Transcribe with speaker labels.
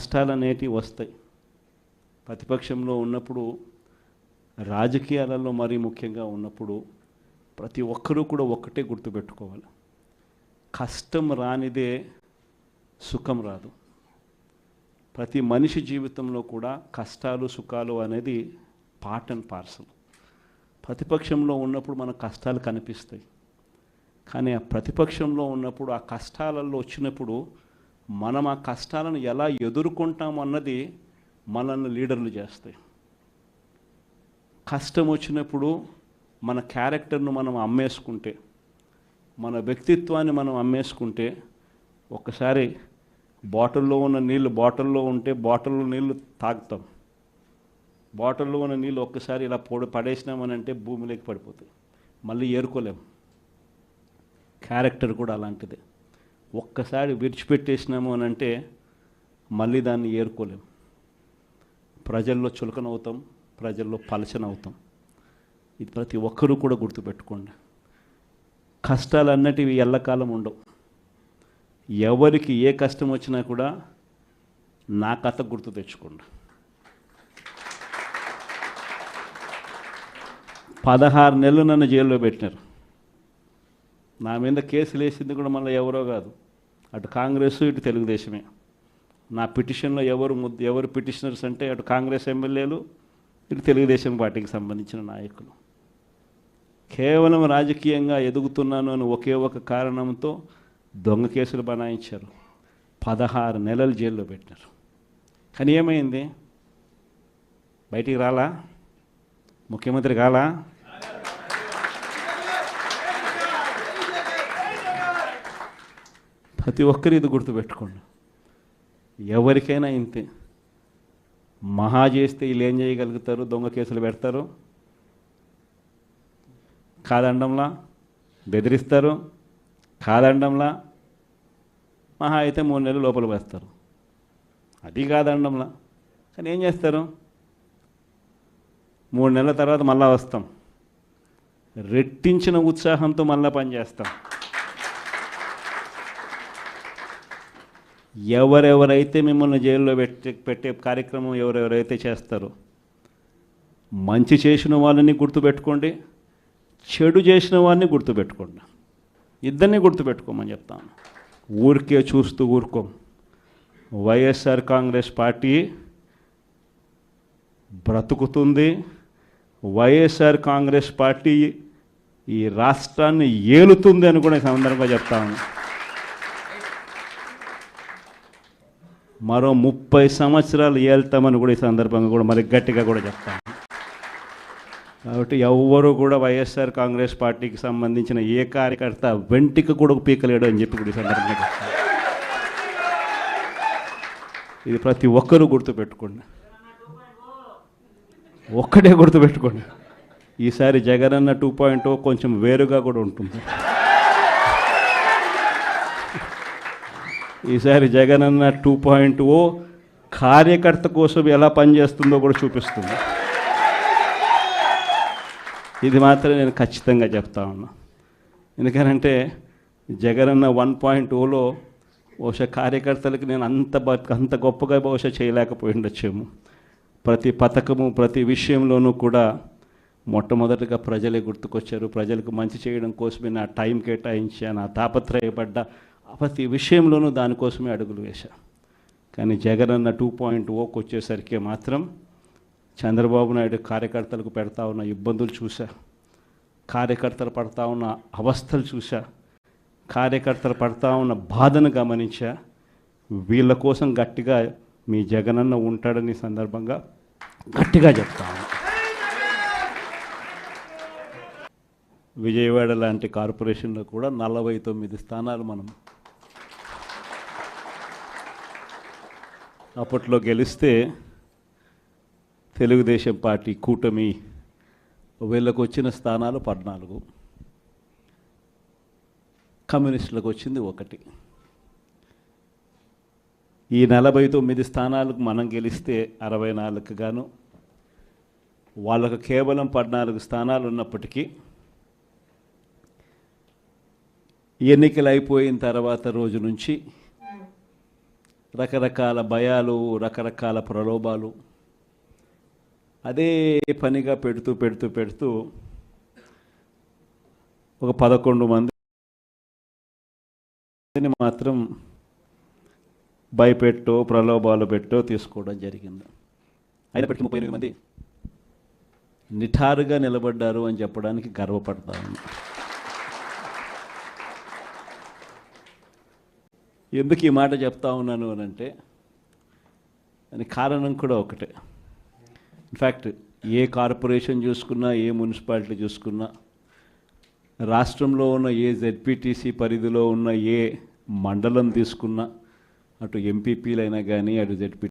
Speaker 1: కష్టాలు అనేటివి వస్తాయి. ప్రతిపక్షంలో ఉన్నప్పుడు, రాజకీయాలలో మరీ ముఖ్యంగా ఉన్నప్పుడు ప్రతి ఒక్కరూ కూడా ఒక్కటే గుర్తుపెట్టుకోవాలి, కష్టం రానిదే సుఖం రాదు. ప్రతి మనిషి జీవితంలో కూడా కష్టాలు సుఖాలు అనేది పార్ట్ అండ్ పార్సల్. ప్రతిపక్షంలో ఉన్నప్పుడు మన కష్టాలు కనిపిస్తాయి, కానీ ఆ ప్రతిపక్షంలో ఉన్నప్పుడు ఆ కష్టాలలో వచ్చినప్పుడు మనం ఆ కష్టాలను ఎలా ఎదుర్కొంటాం అన్నది మనల్ని లీడర్లు చేస్తాయి. కష్టం వచ్చినప్పుడు మన క్యారెక్టర్ను మనం అమ్మేసుకుంటే, మన వ్యక్తిత్వాన్ని మనం అమ్మేసుకుంటే, ఒక్కసారి బాటిల్లో ఉన్న నీళ్ళు బాటిల్లో ఉంటే బాటిల్లో నీళ్ళు తాగుతాం, బాటిల్లో ఉన్న నీళ్ళు ఒక్కసారి ఇలా పడేసినామని అంటే భూమిలోకి పడిపోతాయి, మళ్ళీ ఏరుకోలేం. క్యారెక్టర్ కూడా అలాంటిదే, ఒక్కసారి విడిచిపెట్టేసినాము అని అంటే మళ్ళీ దాన్ని ఏరుకోలేం. ప్రజల్లో చులకనవుతాం, ప్రజల్లో పలచనవుతాం. ఇది ప్రతి ఒక్కరూ కూడా గుర్తుపెట్టుకోండి. కష్టాలు అన్నటివి ఎల్లకాలం ఉండవు. ఎవరికి ఏ కష్టం వచ్చినా కూడా నా కథ గుర్తు తెచ్చుకోండి. 16 నెలలు నన్ను జైల్లో పెట్టినారు. నా మీద కేసులు వేసింది కూడా మళ్ళీ ఎవరో కాదు, అటు కాంగ్రెస్ ఇటు తెలుగుదేశమే. నా పిటిషన్లో ఎవరు పిటిషనర్స్ అంటే అటు కాంగ్రెస్ ఎమ్మెల్యేలు, ఇటు తెలుగుదేశం పార్టీకి సంబంధించిన నాయకులు. కేవలం రాజకీయంగా ఎదుగుతున్నాను అని ఒకే ఒక కారణంతో దొంగ కేసులు బనాయించారు, 16 నెలలు జైల్లో పెట్టినారు. కానీ ఏమైంది? బయటికి రాలా, ముఖ్యమంత్రి కాలా. ప్రతి ఒక్కరు ఇది గుర్తుపెట్టుకోండి. ఎవరికైనా ఇంతే, మహా చేస్తే వీళ్ళు ఏం చేయగలుగుతారు? దొంగ కేసులు పెడతారు, కాదండంలా బెదిరిస్తారు, కాదండంలా మహా అయితే 3 నెలలు లోపల వేస్తారు, అది కాదండంలా. కానీ ఏం చేస్తారు? 3 నెలల తర్వాత మళ్ళా వస్తాం, రెట్టించిన ఉత్సాహంతో మళ్ళా పనిచేస్తాం. ఎవరెవరైతే మిమ్మల్ని జైల్లో పెట్టే కార్యక్రమం ఎవరెవరైతే చేస్తారో, మంచి చేసిన వాళ్ళని గుర్తుపెట్టుకోండి, చెడు చేసిన వాడిని గుర్తుపెట్టుకోండి. ఇద్దరిని గుర్తుపెట్టుకోమని చెప్తాను. ఊరికే చూస్తూ ఊరుకోం. వైఎస్ఆర్ కాంగ్రెస్ పార్టీ బ్రతుకుతుంది. వైఎస్ఆర్ కాంగ్రెస్ పార్టీ ఈ రాష్ట్రాన్ని ఏలుతుంది అని కూడా ఈ సందర్భంగా చెప్తాను. మరో 30 సంవత్సరాలు ఏళ్తామని కూడా ఈ సందర్భంగా కూడా మరి గట్టిగా కూడా చెప్తాను. కాబట్టి ఎవ్వరూ కూడా వైఎస్ఆర్ కాంగ్రెస్ పార్టీకి సంబంధించిన ఏ కార్యకర్త వెంటికి కూడా పీకలేడు అని చెప్పి కూడా ఈ సందర్భంగా చెప్తాను. ఇది ప్రతి ఒక్కరూ గుర్తుపెట్టుకోండి, ఒక్కటే గుర్తుపెట్టుకోండి. ఈసారి జగనన్న 2.0 కొంచెం వేరుగా కూడా ఉంటుంది. ఈసారి జగనన్న 2.0 కార్యకర్త కోసం ఎలా పనిచేస్తుందో కూడా చూపిస్తుంది. ఇది మాత్రం నేను ఖచ్చితంగా చెప్తా ఉన్నా. ఎందుకనంటే జగనన్న 1.0లో బహుశా కార్యకర్తలకు నేను అంత గొప్పగా బహుశా చేయలేకపోయి ఉండొచ్చేమో. ప్రతి పథకము ప్రతి విషయంలోనూ కూడా మొట్టమొదటిగా ప్రజలే గుర్తుకొచ్చారు. ప్రజలకు మంచి చేయడం కోసమే నా టైం కేటాయించా, నా తాపత్రయపడ్డా, ప్రతి విషయంలోనూ దానికోసమే అడుగులు వేశా. కానీ జగనన్న 2.0కి వచ్చేసరికి మాత్రం చంద్రబాబు నాయుడు కార్యకర్తలకు పెడతా ఉన్న ఇబ్బందులు చూసా, కార్యకర్తలు పడతా ఉన్న అవస్థలు చూసా, కార్యకర్తలు పడతా ఉన్న బాధను గమనించా. వీళ్ళ కోసం గట్టిగా మీ జగనన్న ఉంటాడని సందర్భంగా గట్టిగా చెప్తాను. విజయవాడ లాంటి కార్పొరేషన్లో కూడా 49 స్థానాలు మనం అప్పట్లో గెలిస్తే తెలుగుదేశం పార్టీ కూటమి వీళ్ళకు వచ్చిన స్థానాలు 14, కమ్యూనిస్టులకు వచ్చింది 1. ఈ 49 స్థానాలకు మనం గెలిస్తే 64కు గాను వాళ్ళకు కేవలం 14 స్థానాలు ఉన్నప్పటికీ ఎన్నికలు అయిపోయిన తర్వాత రోజు నుంచి రకరకాల భయాలు, రకరకాల ప్రలోభాలు అదే పనిగా పెడుతూ పెడుతూ పెడుతూ ఒక 11 మందిని మాత్రం భయపెట్టో ప్రలోభాలు పెట్టో తీసుకోవడం జరిగింది. అయినప్పటికీ 38 మంది నిఠారుగా నిలబడ్డారు అని చెప్పడానికి గర్వపడతాను. ఎందుకు ఈ మాట చెప్తా ఉన్నాను అని అంటే దానికి కారణం కూడా ఒకటే. ఇన్ఫ్యాక్ట్ ఏ కార్పొరేషన్ చూసుకున్నా, ఏ మున్సిపాలిటీ చూసుకున్నా, రాష్ట్రంలో ఉన్న ఏ జెడ్పీటీసీ పరిధిలో ఉన్న ఏ మండలం తీసుకున్నా, అటు ఎంపీపీలైనా కానీ, అటు జెడ్పీ